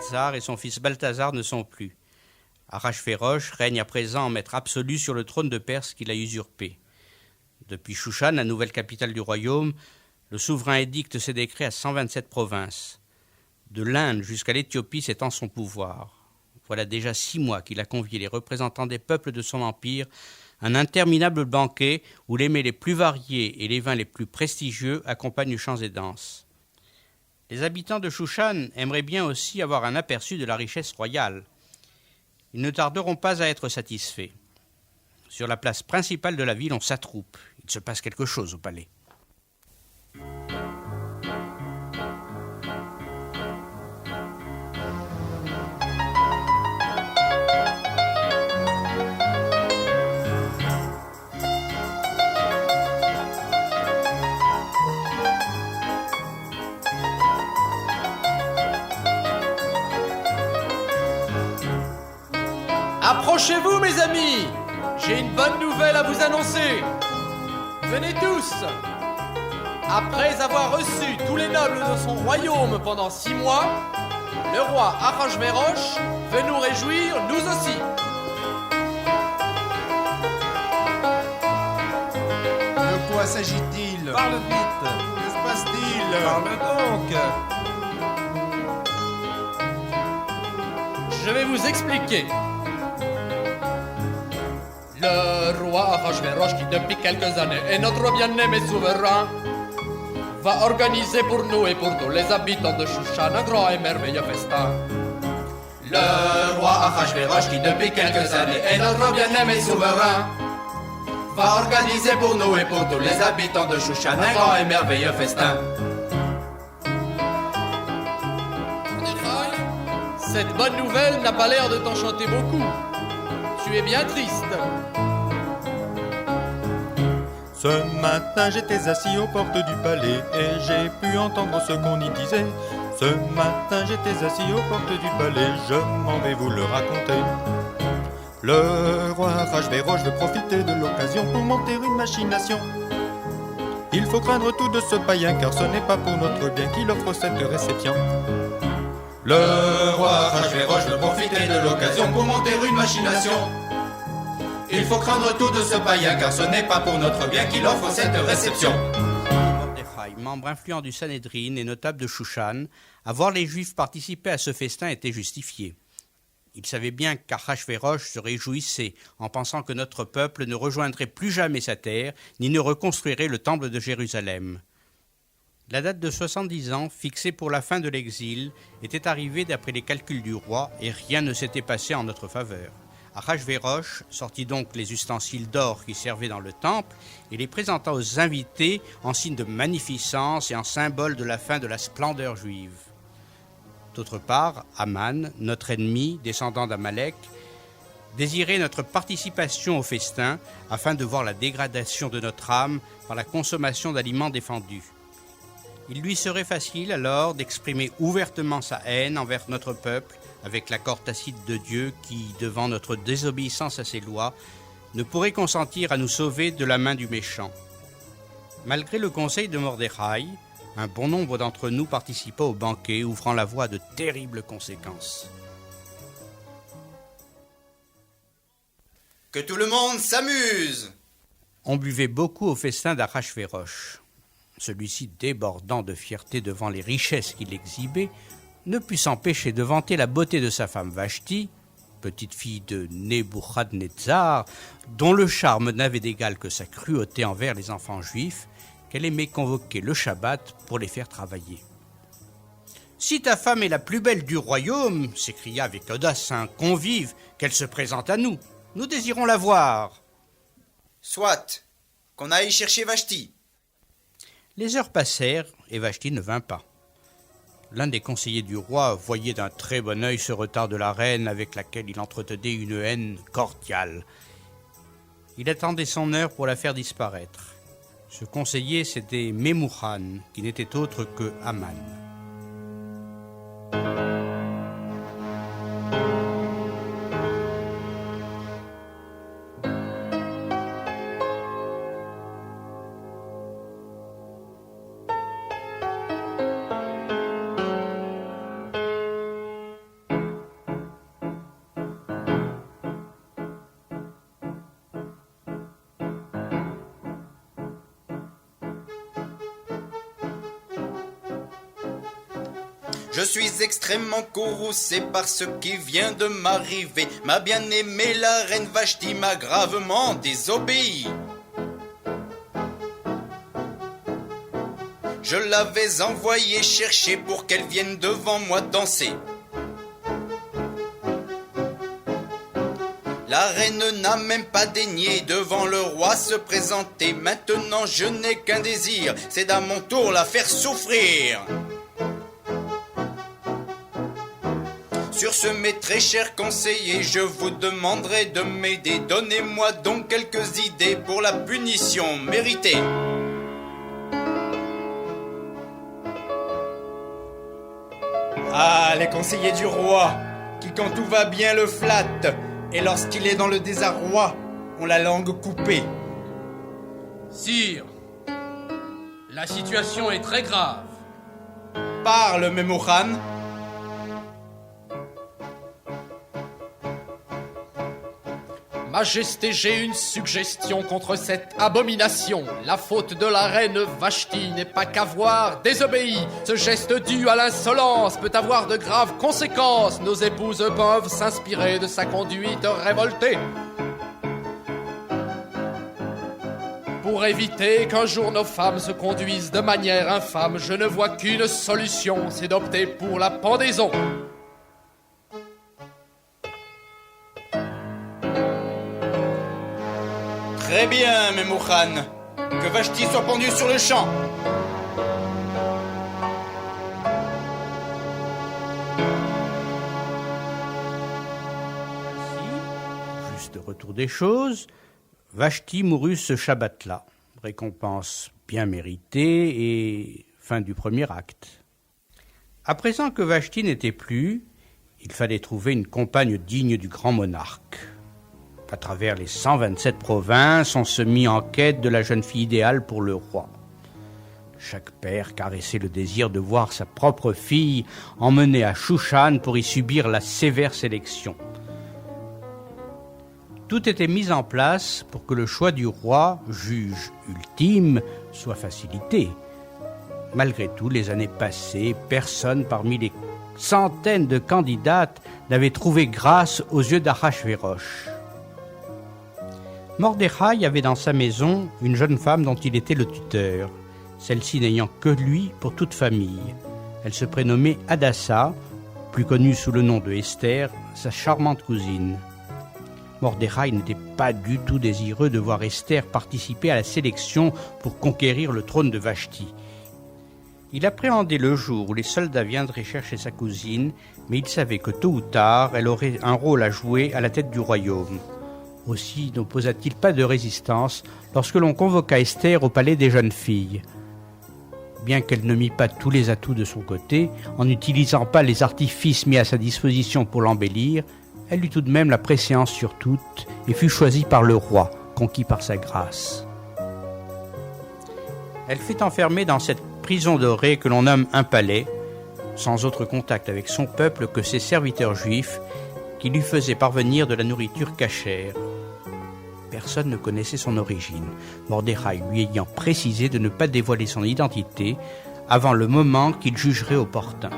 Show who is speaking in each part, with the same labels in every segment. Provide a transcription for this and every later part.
Speaker 1: Nebuchadnezzar et son fils Balthazar ne sont plus. Ahasverosh règne à présent en maître absolu sur le trône de Perse qu'il a usurpé. Depuis Shushan, la nouvelle capitale du royaume, le souverain édicte ses décrets à 127 provinces. De l'Inde jusqu'à l'Éthiopie s'étend son pouvoir. Voilà déjà 6 mois qu'il a convié les représentants des peuples de son empire à un interminable banquet où les mets les plus variés et les vins les plus prestigieux accompagnent chants et danses. Les habitants de Shushan aimeraient bien aussi avoir un aperçu de la richesse royale. Ils ne tarderont pas à être satisfaits. Sur la place principale de la ville, on s'attroupe. Il se passe quelque chose au palais.
Speaker 2: Approchez-vous, mes amis! J'ai une bonne nouvelle à vous annoncer! Venez tous! Après avoir reçu tous les nobles de son royaume pendant 6 mois, le roi Ahasverosh veut nous réjouir, nous aussi.
Speaker 3: De quoi s'agit-il?
Speaker 4: Parle vite.
Speaker 3: Que se passe-t-il?
Speaker 4: Parle donc.
Speaker 2: Je vais vous expliquer. Le roi Ahasverosh, qui depuis quelques années est notre bien-aimé souverain, va organiser pour nous et pour tous les habitants de Shushan un grand et merveilleux festin. Le roi Ahasverosh, qui depuis quelques années est notre bien-aimé souverain, va organiser pour nous et pour tous les habitants de Shushan un grand et merveilleux festin. Cette bonne nouvelle n'a pas l'air de t'enchanter beaucoup. Tu es bien triste.
Speaker 5: Ce matin j'étais assis aux portes du palais et j'ai pu entendre ce qu'on y disait. Ce matin j'étais assis aux portes du palais, je m'en vais vous le raconter. Le roi Ahasverosh veut profiter de l'occasion pour monter une machination. Il faut craindre tout de ce païen car ce n'est pas pour notre bien qu'il offre cette réception.
Speaker 2: Le roi Ahasverosh veut profiter de l'occasion pour monter une machination. Il faut craindre tout de ce païen car ce n'est pas pour notre bien qu'il offre cette réception.
Speaker 1: Mordechai, membre influent du Sanhédrin et notable de Shushan, à voir les Juifs participer à ce festin était justifié. Il savait bien qu'Ahasverosh se réjouissait en pensant que notre peuple ne rejoindrait plus jamais sa terre ni ne reconstruirait le temple de Jérusalem. La date de 70 ans, fixée pour la fin de l'exil, était arrivée d'après les calculs du roi et rien ne s'était passé en notre faveur. Ahasverosh sortit donc les ustensiles d'or qui servaient dans le temple et les présenta aux invités en signe de magnificence et en symbole de la fin de la splendeur juive. D'autre part, Aman, notre ennemi, descendant d'Amalek, désirait notre participation au festin afin de voir la dégradation de notre âme par la consommation d'aliments défendus. Il lui serait facile alors d'exprimer ouvertement sa haine envers notre peuple avec l'accord tacite de Dieu qui, devant notre désobéissance à ses lois, ne pourrait consentir à nous sauver de la main du méchant. Malgré le conseil de Mordechai, un bon nombre d'entre nous participa au banquet, ouvrant la voie à de terribles conséquences.
Speaker 6: Que tout le monde s'amuse!
Speaker 1: On buvait beaucoup au festin d'Ahasverosh. Celui-ci, débordant de fierté devant les richesses qu'il exhibait, ne put s'empêcher de vanter la beauté de sa femme Vashti, petite fille de Nebuchadnezzar, dont le charme n'avait d'égal que sa cruauté envers les enfants juifs, qu'elle aimait convoquer le Shabbat pour les faire travailler. « Si ta femme est la plus belle du royaume, s'écria avec audace un convive, qu'elle se présente à nous. Nous désirons la voir. »
Speaker 6: Soit, qu'on aille chercher Vashti.
Speaker 1: Les heures passèrent et Vashti ne vint pas. L'un des conseillers du roi voyait d'un très bon œil ce retard de la reine avec laquelle il entretenait une haine cordiale. Il attendait son heure pour la faire disparaître. Ce conseiller, c'était Memouchan, qui n'était autre que Aman.
Speaker 6: Je suis extrêmement courroucé par ce qui vient de m'arriver. Ma bien-aimée la reine Vashti m'a gravement désobéi. Je l'avais envoyée chercher pour qu'elle vienne devant moi danser. La reine n'a même pas daigné devant le roi se présenter. Maintenant je n'ai qu'un désir, c'est à mon tour la faire souffrir. Sur ce, mes très chers conseillers, je vous demanderai de m'aider. Donnez-moi donc quelques idées pour la punition méritée. Ah, les conseillers du roi, qui quand tout va bien le flattent, et lorsqu'il est dans le désarroi, ont la langue coupée.
Speaker 2: Sire, la situation est très grave.
Speaker 6: Parle, Memouchan.
Speaker 2: Majesté, j'ai une suggestion contre cette abomination. La faute de la reine Vashti n'est pas qu'avoir désobéi. Ce geste dû à l'insolence peut avoir de graves conséquences. Nos épouses peuvent s'inspirer de sa conduite révoltée. Pour éviter qu'un jour nos femmes se conduisent de manière infâme, je ne vois qu'une solution, c'est d'opter pour la pendaison.
Speaker 6: Très bien, Memouchan. Que Vashti soit pendue sur le champ.
Speaker 1: Ainsi, juste retour des choses, Vashti mourut ce Shabbat-là. Récompense bien méritée et fin du premier acte. À présent que Vashti n'était plus, il fallait trouver une compagne digne du grand monarque. À travers les 127 provinces, on se mit en quête de la jeune fille idéale pour le roi. Chaque père caressait le désir de voir sa propre fille emmenée à Shushan pour y subir la sévère sélection. Tout était mis en place pour que le choix du roi, juge ultime, soit facilité. Malgré tout, les années passées, personne parmi les centaines de candidates n'avait trouvé grâce aux yeux d'Achashvérosh. Mordechai avait dans sa maison une jeune femme dont il était le tuteur, celle-ci n'ayant que lui pour toute famille. Elle se prénommait Hadassa, plus connue sous le nom de Esther, sa charmante cousine. Mordechai n'était pas du tout désireux de voir Esther participer à la sélection pour conquérir le trône de Vashti. Il appréhendait le jour où les soldats viendraient chercher sa cousine, mais il savait que tôt ou tard, elle aurait un rôle à jouer à la tête du royaume. Aussi n'opposa-t-il pas de résistance lorsque l'on convoqua Esther au palais des jeunes filles. Bien qu'elle ne mit pas tous les atouts de son côté, en n'utilisant pas les artifices mis à sa disposition pour l'embellir, elle eut tout de même la préséance sur toutes et fut choisie par le roi, conquis par sa grâce. Elle fut enfermée dans cette prison dorée que l'on nomme un palais, sans autre contact avec son peuple que ses serviteurs juifs, qui lui faisaient parvenir de la nourriture cachère. Personne ne connaissait son origine, Mordechai lui ayant précisé de ne pas dévoiler son identité avant le moment qu'il jugerait opportun.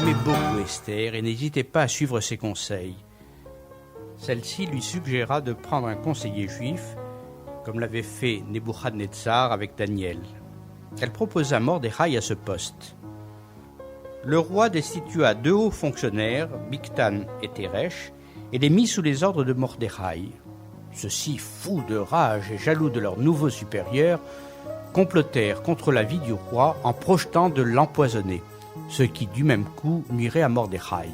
Speaker 1: aimait beaucoup Esther et n'hésitait pas à suivre ses conseils. Celle-ci lui suggéra de prendre un conseiller juif, comme l'avait fait Nebuchadnezzar avec Daniel. Elle proposa Mordechai à ce poste. Le roi destitua 2 hauts fonctionnaires, Bigtan et Teresh, et les mit sous les ordres de Mordechai. Ceux-ci, fous de rage et jaloux de leur nouveau supérieur, complotèrent contre la vie du roi en projetant de l'empoisonner, ce qui du même coup nuirait à Mordechai.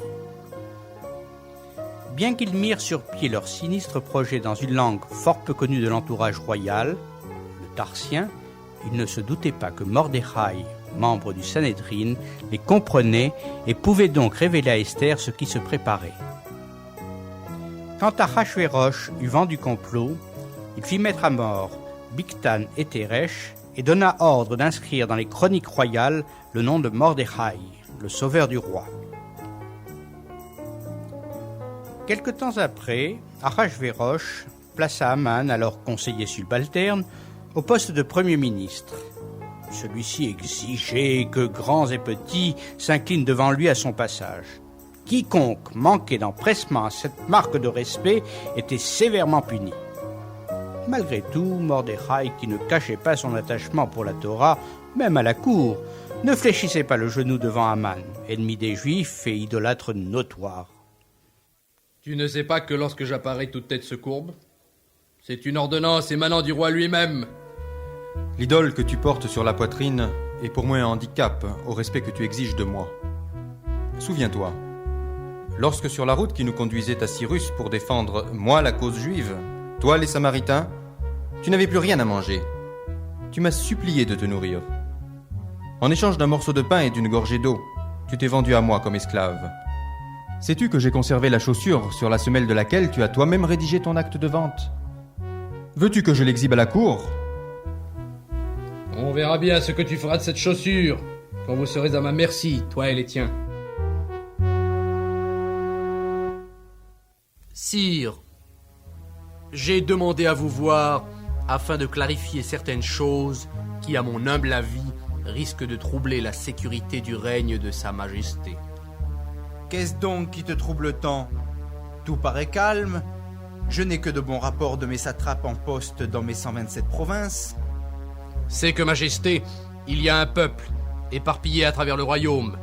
Speaker 1: Bien qu'ils mirent sur pied leur sinistre projet dans une langue fort peu connue de l'entourage royal, le tarsien, ils ne se doutaient pas que Mordechai, membre du Sanhédrin, les comprenait et pouvait donc révéler à Esther ce qui se préparait. Quand Achashvérosh eut vent du complot, il fit mettre à mort Bigtan et Teresh et donna ordre d'inscrire dans les chroniques royales le nom de Mordechai, le sauveur du roi. Quelque temps après, Achashvérosh plaça Aman, alors conseiller subalterne, au poste de Premier ministre. Celui-ci exigeait que grands et petits s'inclinent devant lui à son passage. Quiconque manquait d'empressement à cette marque de respect était sévèrement puni. Malgré tout, Mordechai, qui ne cachait pas son attachement pour la Torah, même à la cour, ne fléchissait pas le genou devant Aman, ennemi des Juifs et idolâtre notoire.
Speaker 2: Tu ne sais pas que lorsque j'apparais, toute tête se courbe? C'est une ordonnance émanant du roi lui-même.
Speaker 5: L'idole que tu portes sur la poitrine est pour moi un handicap au respect que tu exiges de moi. Souviens-toi, lorsque sur la route qui nous conduisait à Cyrus pour défendre, moi, la cause juive, toi, les Samaritains, tu n'avais plus rien à manger. Tu m'as supplié de te nourrir. En échange d'un morceau de pain et d'une gorgée d'eau, tu t'es vendu à moi comme esclave. Sais-tu que j'ai conservé la chaussure sur la semelle de laquelle tu as toi-même rédigé ton acte de vente? Veux-tu que je l'exhibe à la cour?
Speaker 2: On verra bien ce que tu feras de cette chaussure, quand vous serez à ma merci, toi et les tiens.
Speaker 4: Sire, j'ai demandé à vous voir afin de clarifier certaines choses qui, à mon humble avis, risquent de troubler la sécurité du règne de Sa Majesté.
Speaker 3: Qu'est-ce donc qui te trouble tant? Tout paraît calme. Je n'ai que de bons rapports de mes satrapes en poste dans mes 127 provinces.
Speaker 4: C'est que, Majesté, il y a un peuple, éparpillé à travers le royaume,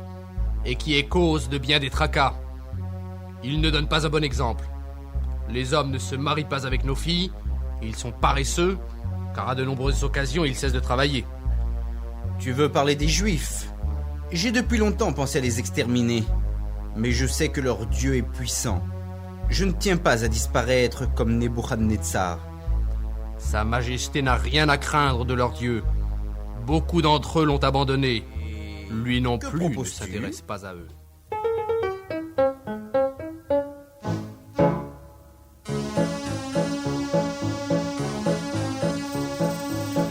Speaker 4: et qui est cause de bien des tracas. Il ne donne pas un bon exemple. Les hommes ne se marient pas avec nos filles, ils sont paresseux, car à de nombreuses occasions, ils cessent de travailler.
Speaker 3: Tu veux parler des Juifs? J'ai depuis longtemps pensé à les exterminer, mais je sais que leur Dieu est puissant. Je ne tiens pas à disparaître comme Nebuchadnezzar.
Speaker 4: Sa Majesté n'a rien à craindre de leur Dieu. Beaucoup d'entre eux l'ont abandonné. Lui non
Speaker 3: Que
Speaker 4: plus ne
Speaker 3: proposes-tu?
Speaker 4: s'intéresse pas à eux.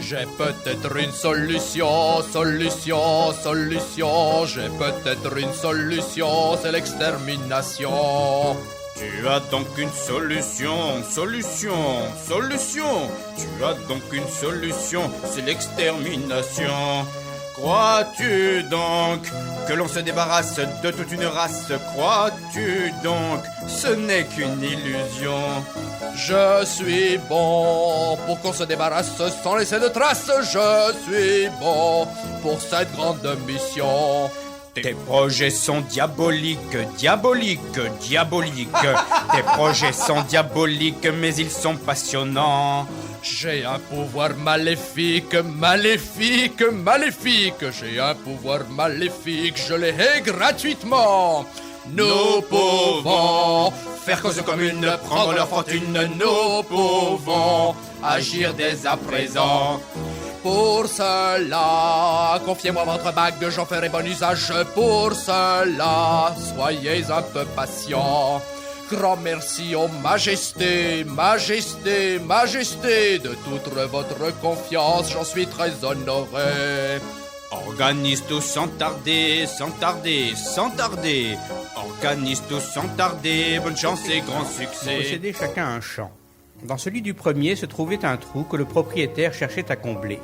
Speaker 2: J'ai peut-être une solution, j'ai peut-être une solution, c'est l'extermination.
Speaker 6: Tu as donc une solution. Tu as donc une solution, c'est l'extermination. Crois-tu donc que l'on se débarrasse de toute une race? Crois-tu donc ce n'est qu'une illusion?
Speaker 2: Je suis bon pour qu'on se débarrasse sans laisser de traces. Je suis bon pour cette grande mission.
Speaker 6: Tes projets sont diaboliques. Tes projets sont diaboliques, mais ils sont passionnants.
Speaker 2: J'ai un pouvoir maléfique. J'ai un pouvoir maléfique, je l'ai gratuitement. Nous pouvons faire cause commune, prendre leur fortune. Nous pouvons agir dès à présent. Pour cela, confiez-moi votre bague, j'en ferai bon usage. Pour cela, soyez un peu patient. Grand merci aux majestés, de toute votre confiance, j'en suis très honoré.
Speaker 6: Organise tout sans tarder. Organise tout sans tarder, bonne chance et grand
Speaker 1: Ils
Speaker 6: succès.
Speaker 1: possédaient chacun un champ. Dans celui du premier se trouvait un trou que le propriétaire cherchait à combler.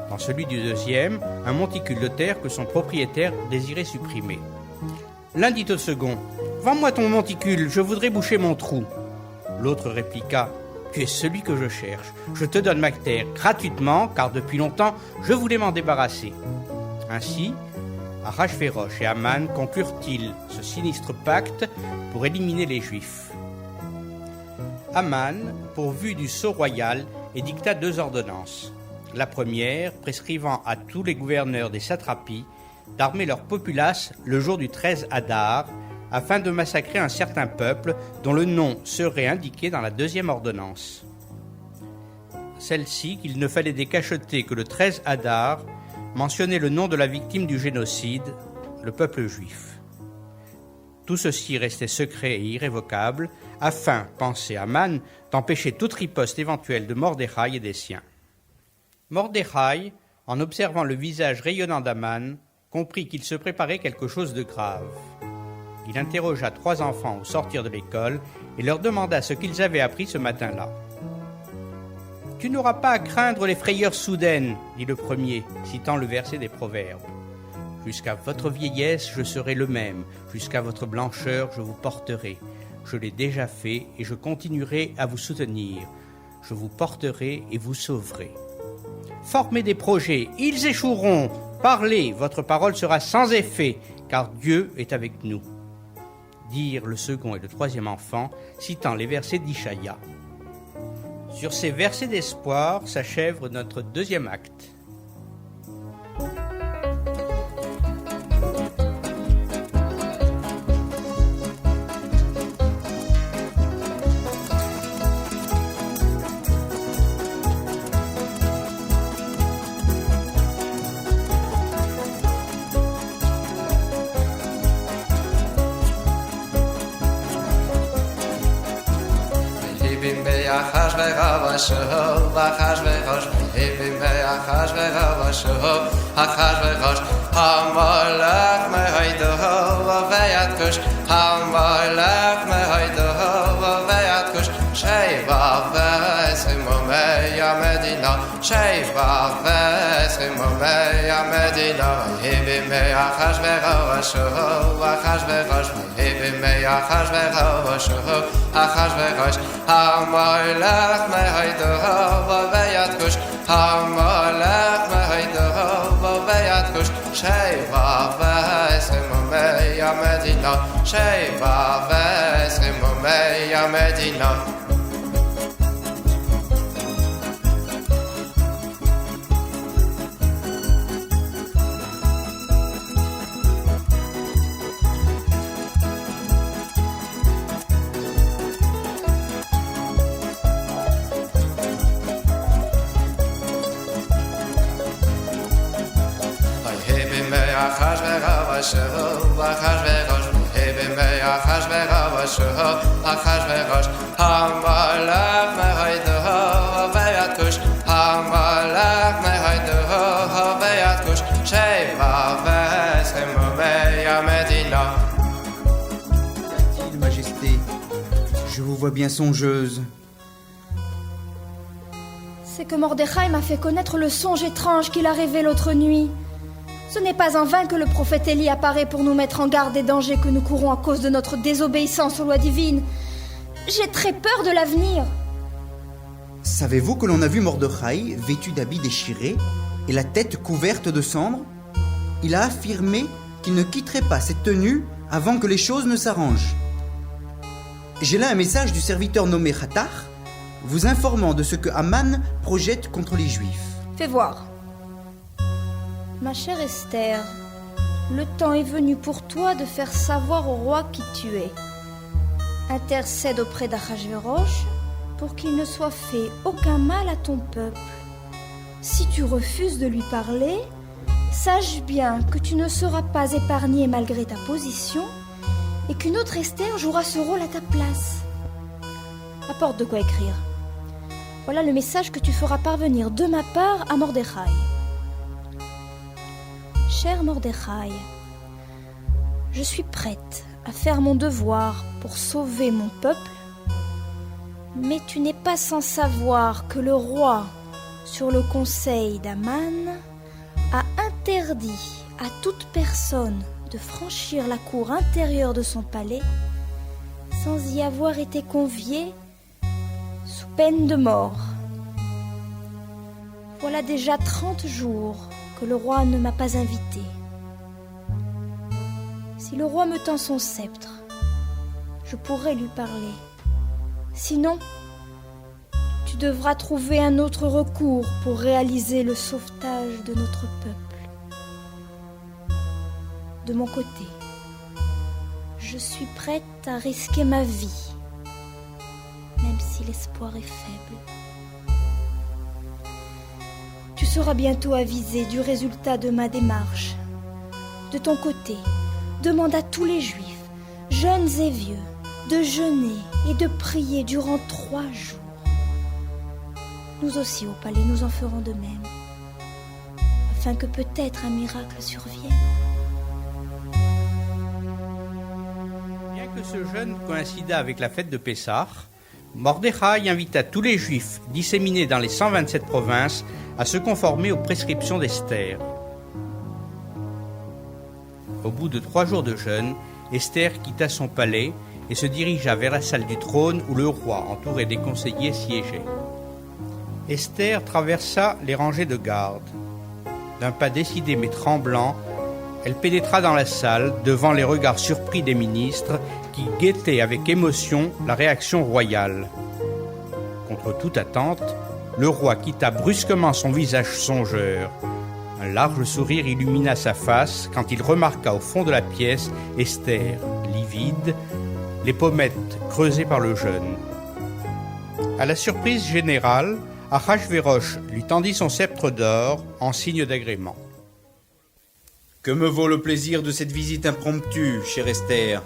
Speaker 1: Dans celui du deuxième, un monticule de terre que son propriétaire désirait supprimer. L'un dit au second « Vends-moi ton monticule, je voudrais boucher mon trou. » L'autre répliqua « Tu es celui que je cherche. Je te donne ma terre gratuitement, car depuis longtemps, je voulais m'en débarrasser. » Ainsi, Ahasverosh et Aman conclurent-ils ce sinistre pacte pour éliminer les Juifs. Aman, pourvu du sceau royal, édicta 2 ordonnances. La première, prescrivant à tous les gouverneurs des satrapies d'armer leur populace le jour du 13 Adar, afin de massacrer un certain peuple dont le nom serait indiqué dans la 2e ordonnance. Celle-ci, qu'il ne fallait décacheter que le 13 Adar, mentionnait le nom de la victime du génocide, le peuple juif. Tout ceci restait secret et irrévocable, afin, pensait Aman, d'empêcher toute riposte éventuelle de Mordechai et des siens. Mordechai, en observant le visage rayonnant d'Aman, comprit qu'il se préparait quelque chose de grave. Il interrogea 3 enfants au sortir de l'école et leur demanda ce qu'ils avaient appris ce matin-là. « Tu n'auras pas à craindre les frayeurs soudaines, dit le premier, citant le verset des Proverbes. Jusqu'à votre vieillesse, je serai le même, jusqu'à votre blancheur, je vous porterai. Je l'ai déjà fait et je continuerai à vous soutenir. Je vous porterai et vous sauverai. Formez des projets, ils échoueront. Parlez, votre parole sera sans effet, car Dieu est avec nous. » Dirent le second et le 3e enfant, citant les versets d'Ishaïa. Sur ces versets d'espoir s'achève notre 2e acte.
Speaker 2: Ahasverosh, Ahasverosh, Hamalach me'haidoh ve'yatkush, Hamalach me'haidoh ve'yatkush, Sheva v'esimomei Medina, Sheva v'esimomei Medina, V'hibimei Ahasverosh, Ahasverosh, V'hibimei Ahasverosh, Ahasverosh, Hamalach me'haidoh ve'yatkush, Hamalach me'haidoh ve'yatkush, Sheva v'esimomei Medina, Sheva v'esimomei Medina. Ahasverosh, Ahasverosh, Hamalach me'haidoh ve'yatkush, Hamalach me'haidoh ve'yatkush, Sheva v'esimomei Medina.
Speaker 3: Majesté, je vous vois bien songeuse.
Speaker 7: C'est que Mordechai m'a fait connaître le songe étrange qu'il a rêvé l'autre nuit. Ce n'est pas en vain que le prophète Élie apparaît pour nous mettre en garde des dangers que nous courons à cause de notre désobéissance aux lois divines. J'ai très peur de l'avenir.
Speaker 3: Savez-vous que l'on a vu Mordechai vêtu d'habits déchirés et la tête couverte de cendres? Il a affirmé qu'il ne quitterait pas cette tenue avant que les choses ne s'arrangent. J'ai là un message du serviteur nommé Hatar, vous informant de ce que Aman projette contre les Juifs.
Speaker 7: Fais voir. Ma chère Esther, le temps est venu pour toi de faire savoir au roi qui tu es. Intercède auprès d'Ahasverosh pour qu'il ne soit fait aucun mal à ton peuple. Si tu refuses de lui parler, sache bien que tu ne seras pas épargné malgré ta position et qu'une autre Esther jouera ce rôle à ta place. Apporte de quoi écrire. Voilà le message que tu feras parvenir de ma part à Mordechai. Cher Mordechai, je suis prête à faire mon devoir pour sauver mon peuple, mais tu n'es pas sans savoir que le roi, sur le conseil d'Aman, a interdit à toute personne de franchir la cour intérieure de son palais sans y avoir été conviée sous peine de mort. Voilà déjà 30 jours que le roi ne m'a pas invité. Si le roi me tend son sceptre, je pourrai lui parler. Sinon, tu devras trouver un autre recours pour réaliser le sauvetage de notre peuple. De mon côté, je suis prête à risquer ma vie, même si l'espoir est faible. Tu seras bientôt avisé du résultat de ma démarche. De ton côté, demande à tous les Juifs, jeunes et vieux, de jeûner et de prier durant 3 jours. Nous aussi au palais, nous en ferons de même, afin que peut-être un miracle survienne.
Speaker 1: Bien que ce jeûne coïncida avec la fête de Pessah, Mordechai invita tous les Juifs disséminés dans les 127 provinces à se conformer aux prescriptions d'Esther. Au bout de 3 jours de jeûne, Esther quitta son palais et se dirigea vers la salle du trône où le roi, entouré des conseillers, siégeait. Esther traversa les rangées de garde. D'un pas décidé mais tremblant, elle pénétra dans la salle devant les regards surpris des ministres qui guettaient avec émotion la réaction royale. Contre toute attente, le roi quitta brusquement son visage songeur. Un large sourire illumina sa face quand il remarqua au fond de la pièce Esther, livide, les pommettes creusées par le jeûne. À la surprise générale, Achashvérosh lui tendit son sceptre d'or en signe d'agrément.
Speaker 3: Que me vaut le plaisir de cette visite impromptue, chère Esther?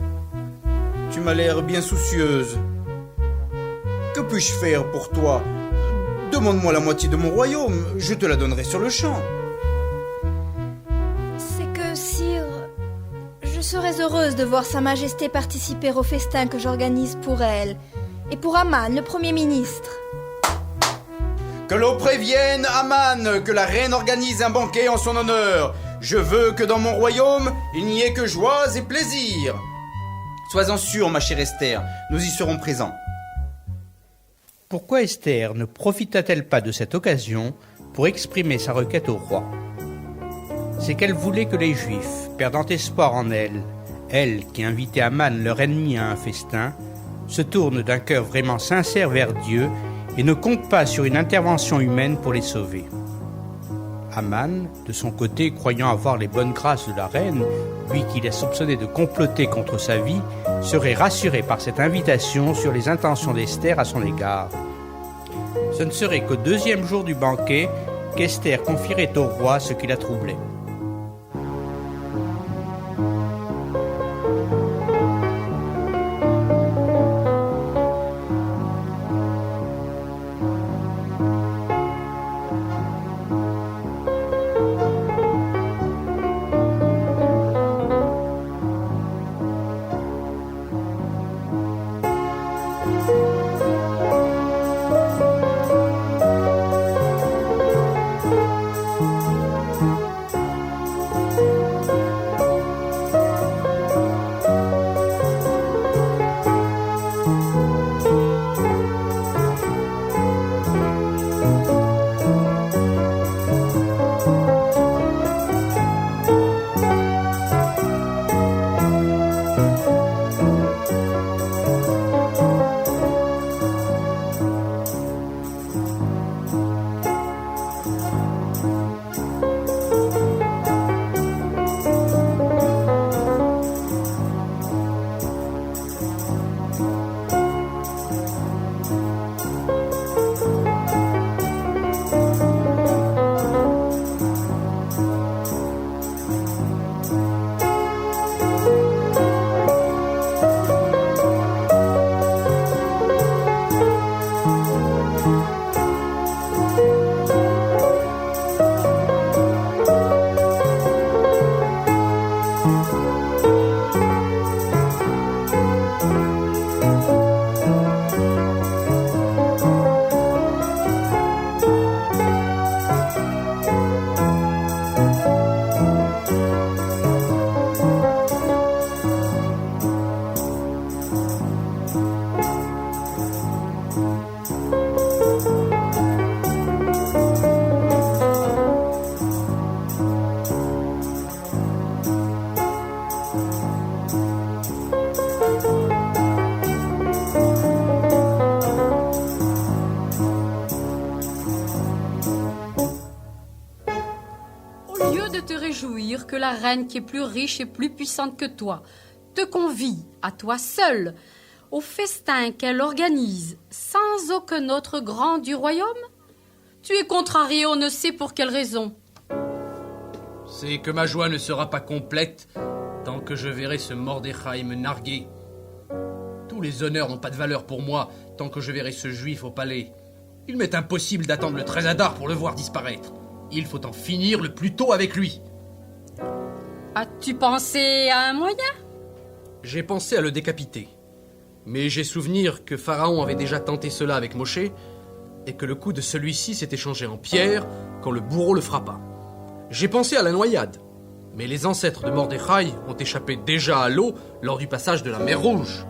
Speaker 3: Tu m'as l'air bien soucieuse. Que puis-je faire pour toi? Demande-moi la moitié de mon royaume, je te la donnerai sur le champ.
Speaker 7: C'est que, sire, je serais heureuse de voir Sa Majesté participer au festin que j'organise pour elle et pour Aman, le Premier ministre.
Speaker 3: Que l'on prévienne Aman que la reine organise un banquet en son honneur. Je veux que dans mon royaume, il n'y ait que joie et plaisir. Sois-en sûre, ma chère Esther, nous y serons présents.
Speaker 1: Pourquoi Esther ne profita-t-elle pas de cette occasion pour exprimer sa requête au roi? C'est qu'elle voulait que les Juifs, perdant espoir en elle, elle qui invitait Aman, leur ennemi, à un festin, se tournent d'un cœur vraiment sincère vers Dieu et ne comptent pas sur une intervention humaine pour les sauver. Aman, de son côté, croyant avoir les bonnes grâces de la reine, lui qui l'a soupçonné de comploter contre sa vie, serait rassuré par cette invitation sur les intentions d'Esther à son égard. Ce ne serait qu'au 2e jour du banquet qu'Esther confierait au roi ce qui la troublait.
Speaker 8: dire que la reine qui est plus riche et plus puissante que toi te convie, à toi seul, au festin qu'elle organise sans aucun autre grand du royaume? Tu es contrarié, on ne sait pour quelle raison.
Speaker 4: C'est que ma joie ne sera pas complète tant que je verrai ce Mordechai me narguer. Tous les honneurs n'ont pas de valeur pour moi tant que je verrai ce juif au palais. Il m'est impossible d'attendre le 13 Adar pour le voir disparaître. Il faut en finir le plus tôt avec lui.
Speaker 8: As-tu pensé à un moyen?
Speaker 4: J'ai pensé à le décapiter. Mais j'ai souvenir que Pharaon avait déjà tenté cela avec Moshe et que le coup de celui-ci s'était changé en pierre quand le bourreau le frappa. J'ai pensé à la noyade. Mais les ancêtres de Mordechai ont échappé déjà à l'eau lors du passage de la mer Rouge.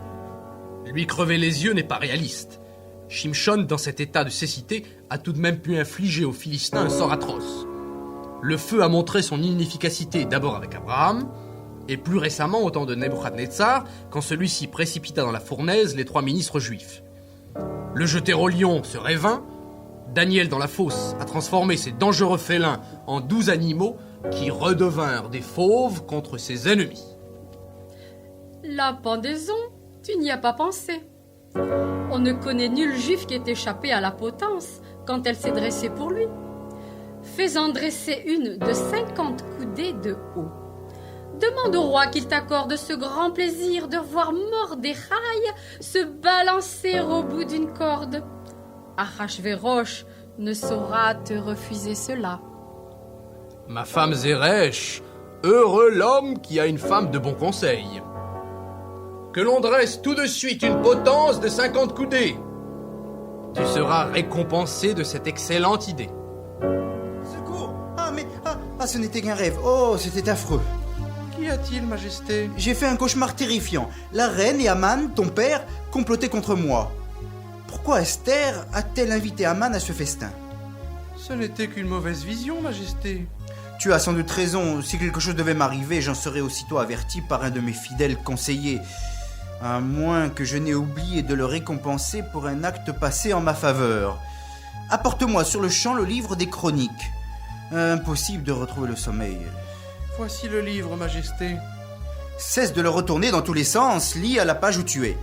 Speaker 4: Lui crever les yeux n'est pas réaliste. Shimshon, dans cet état de cécité, a tout de même pu infliger aux Philistins un sort atroce. Le feu a montré son inefficacité d'abord avec Abraham, et plus récemment au temps de Nebuchadnezzar, quand celui-ci précipita dans la fournaise les 3 ministres juifs. Le jeter au lion serait vain. Daniel dans la fosse a transformé ces dangereux félins en 12 animaux qui redevinrent des fauves contre ses ennemis.
Speaker 8: La pendaison, tu n'y as pas pensé. On ne connaît nul juif qui ait échappé à la potence quand elle s'est dressée pour lui. Fais-en dresser une de 50 coudées de haut. Demande au roi qu'il t'accorde ce grand plaisir de voir Mordechai se balancer au bout d'une corde. Achashvérosh ne saura te refuser cela.
Speaker 4: Ma femme Zeresh, heureux l'homme qui a une femme de bon conseil. Que l'on dresse tout de suite une potence de 50 coudées. Tu seras récompensé de cette excellente idée.
Speaker 3: Secours! Ce n'était qu'un rêve. Oh, c'était affreux.
Speaker 2: Qu'y a-t-il, Majesté?
Speaker 3: J'ai fait un cauchemar terrifiant. La reine et Aman, ton père, complotaient contre moi. Pourquoi Esther a-t-elle invité Aman à ce festin?
Speaker 2: Ce n'était qu'une mauvaise vision, Majesté.
Speaker 3: Tu as sans doute raison. Si quelque chose devait m'arriver, j'en serais aussitôt averti par un de mes fidèles conseillers. À moins que je n'ai oublié de le récompenser pour un acte passé en ma faveur. Apporte-moi sur le champ le livre des chroniques. Impossible de retrouver le sommeil.
Speaker 2: Voici le livre, Majesté.
Speaker 3: Cesse de le retourner dans tous les sens. Lis à la page où tu es.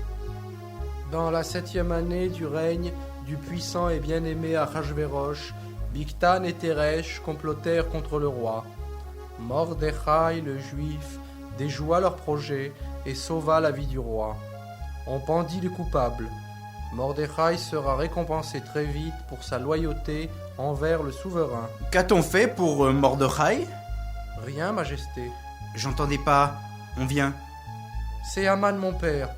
Speaker 2: Dans la 7e année du règne du puissant et bien-aimé Achashvérosh, Bigtan et Teresh complotèrent contre le roi. Mordechai, le juif, déjoua leur projet et sauva la vie du roi. On pendit les coupables. Mordechai sera récompensé très vite pour sa loyauté envers le souverain.
Speaker 3: Qu'a-t-on fait pour Mordechai?
Speaker 2: Rien, Majesté.
Speaker 3: J'entendais pas. On vient.
Speaker 2: C'est Aman, mon père,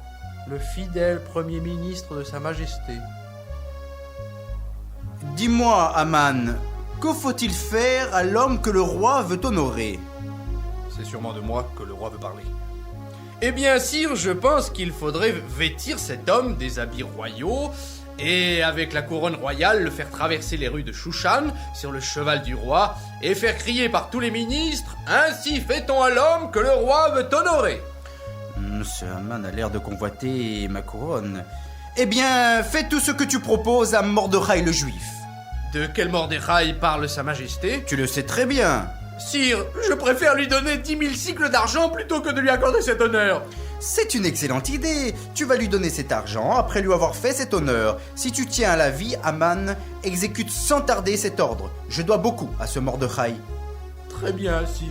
Speaker 2: le fidèle premier ministre de Sa Majesté.
Speaker 3: Dis-moi, Aman, que faut-il faire à l'homme que le roi veut honorer?
Speaker 5: C'est sûrement de moi que le roi veut parler.
Speaker 4: Eh bien, sire, je pense qu'il faudrait vêtir cet homme des habits royaux et, avec la couronne royale, le faire traverser les rues de Shushan sur le cheval du roi et faire crier par tous les ministres « Ainsi fait-on à l'homme que le roi veut honorer !»
Speaker 3: Ce Aman a l'air de convoiter ma couronne. Eh bien, fais tout ce que tu proposes à Mordechai le juif.
Speaker 4: De quel Mordechai parle Sa Majesté?
Speaker 3: Tu le sais très bien.
Speaker 4: Sire, je préfère lui donner 10 000 cycles d'argent plutôt que de lui accorder cet honneur.
Speaker 3: C'est une excellente idée. Tu vas lui donner cet argent après lui avoir fait cet honneur. Si tu tiens à la vie, Aman, exécute sans tarder cet ordre. Je dois beaucoup à ce Mordechai.
Speaker 2: Très bien, sire.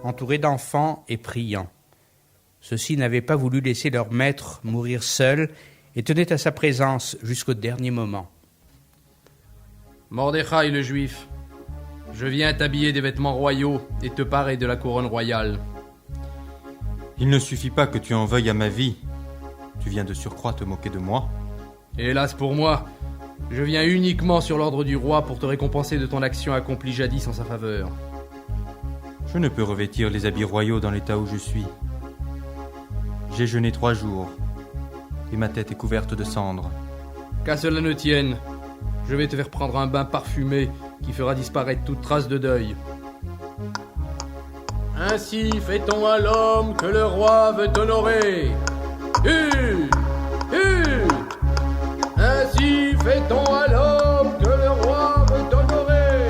Speaker 1: entourés d'enfants et priant. Ceux-ci n'avaient pas voulu laisser leur maître mourir seul et tenaient à sa présence jusqu'au dernier moment.
Speaker 4: Mordechai le Juif, je viens t'habiller des vêtements royaux et te parer de la couronne royale.
Speaker 5: Il ne suffit pas que tu en veuilles à ma vie. Tu viens de surcroît te moquer de moi.
Speaker 4: Hélas pour moi, je viens uniquement sur l'ordre du roi pour te récompenser de ton action accomplie jadis en sa faveur.
Speaker 5: Je ne peux revêtir les habits royaux dans l'état où je suis. J'ai jeûné 3 jours, et ma tête est couverte de cendres.
Speaker 4: Qu'à cela ne tienne, je vais te faire prendre un bain parfumé qui fera disparaître toute trace de deuil. Ainsi fait-on à l'homme que le roi veut honorer. Ainsi fait-on à l'homme que le roi veut honorer.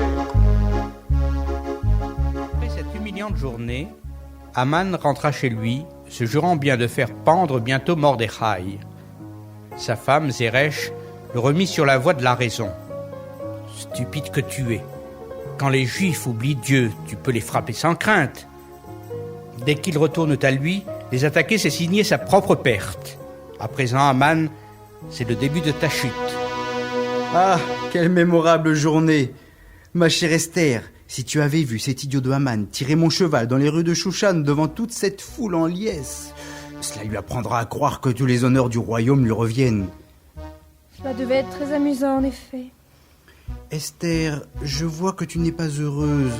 Speaker 1: Après cette humiliante journée, Aman rentra chez lui, se jurant bien de faire pendre bientôt Mordechai. Sa femme, Zeresh, le remit sur la voie de la raison. « Stupide que tu es. Quand les Juifs oublient Dieu, tu peux les frapper sans crainte. Dès qu'ils retournent à lui, les attaquer, c'est signer sa propre perte. À présent, Aman, c'est le début de ta chute. »
Speaker 3: Ah, quelle mémorable journée! Ma chère Esther, si tu avais vu cet idiot de Haman tirer mon cheval dans les rues de Shushan devant toute cette foule en liesse, cela lui apprendra à croire que tous les honneurs du royaume lui reviennent.
Speaker 7: Cela devait être très amusant, en effet.
Speaker 3: Esther, je vois que tu n'es pas heureuse.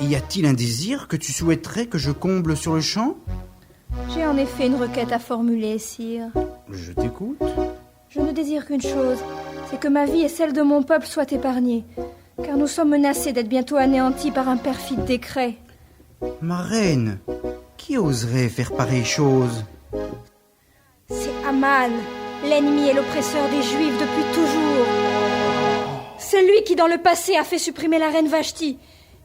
Speaker 3: Y a-t-il un désir que tu souhaiterais que je comble sur le champ?
Speaker 7: J'ai en effet une requête à formuler, sire.
Speaker 3: Je t'écoute.
Speaker 7: Je ne désire qu'une chose, c'est que ma vie et celle de mon peuple soient épargnées, car nous sommes menacés d'être bientôt anéantis par un perfide décret.
Speaker 3: Ma reine, qui oserait faire pareille chose?
Speaker 7: C'est Haman, l'ennemi et l'oppresseur des Juifs depuis toujours. C'est lui qui, dans le passé, a fait supprimer la reine Vashti,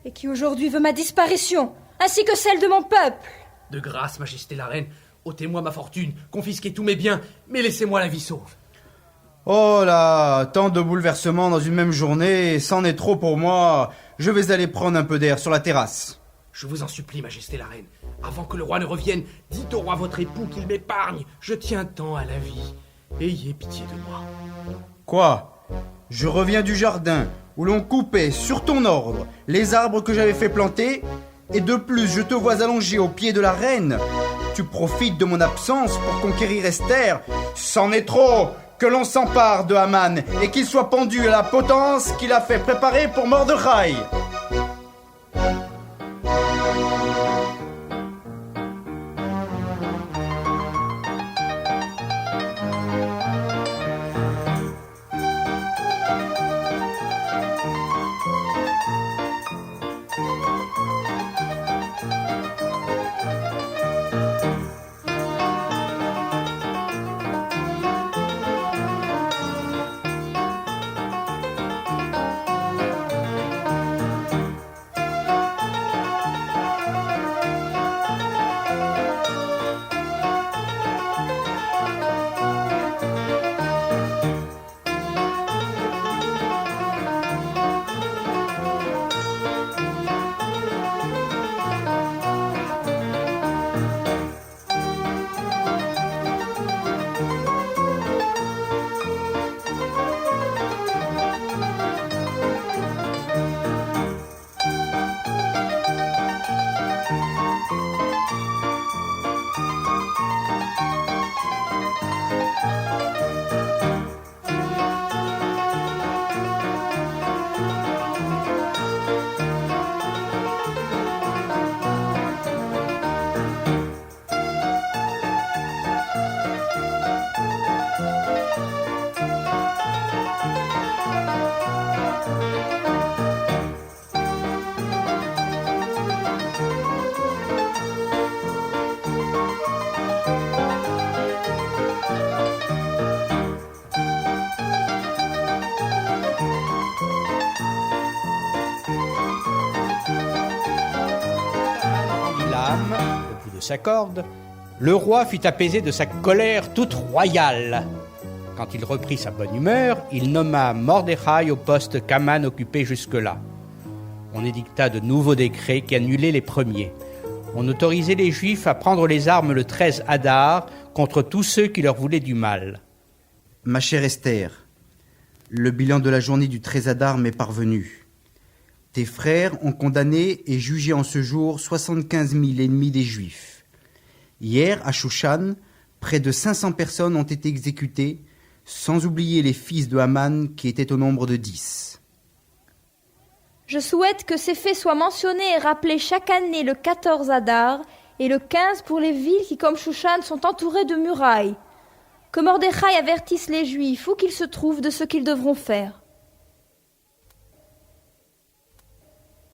Speaker 7: et qui aujourd'hui veut ma disparition, ainsi que celle de mon peuple.
Speaker 4: De grâce, Majesté la Reine, ôtez-moi ma fortune, confisquez tous mes biens, mais laissez-moi la vie sauve.
Speaker 3: Oh là, tant de bouleversements dans une même journée, c'en est trop pour moi. Je vais aller prendre un peu d'air sur la terrasse.
Speaker 4: Je vous en supplie, Majesté la Reine, avant que le roi ne revienne, dites au roi votre époux qu'il m'épargne. Je tiens tant à la vie. Ayez pitié de moi.
Speaker 3: Quoi? Je reviens du jardin, où l'on coupait, sur ton ordre, les arbres que j'avais fait planter, et de plus, je te vois allongé au pied de la reine. Tu profites de mon absence pour conquérir Esther. C'en est trop! Que l'on s'empare de Haman et qu'il soit pendu à la potence qu'il a fait préparer pour Mordechai.
Speaker 1: Au bout de sa corde, le roi fut apaisé de sa colère toute royale. Quand il reprit sa bonne humeur, il nomma Mordechai au poste qu'Haman occupait jusque-là. On édicta de nouveaux décrets qui annulaient les premiers. On autorisait les Juifs à prendre les armes le 13 Adar contre tous ceux qui leur voulaient du mal.
Speaker 3: Ma chère Esther, le bilan de la journée du 13 Adar m'est parvenu. Tes frères ont condamné et jugé en ce jour 75 000 ennemis des Juifs. Hier, à Shushan, près de 500 personnes ont été exécutées, sans oublier les fils de Haman qui étaient au nombre de 10.
Speaker 7: Je souhaite que ces faits soient mentionnés et rappelés chaque année le 14 Adar et le 15 pour les villes qui, comme Shushan, sont entourées de murailles. Que Mordechai avertisse les Juifs où qu'ils se trouvent de ce qu'ils devront faire.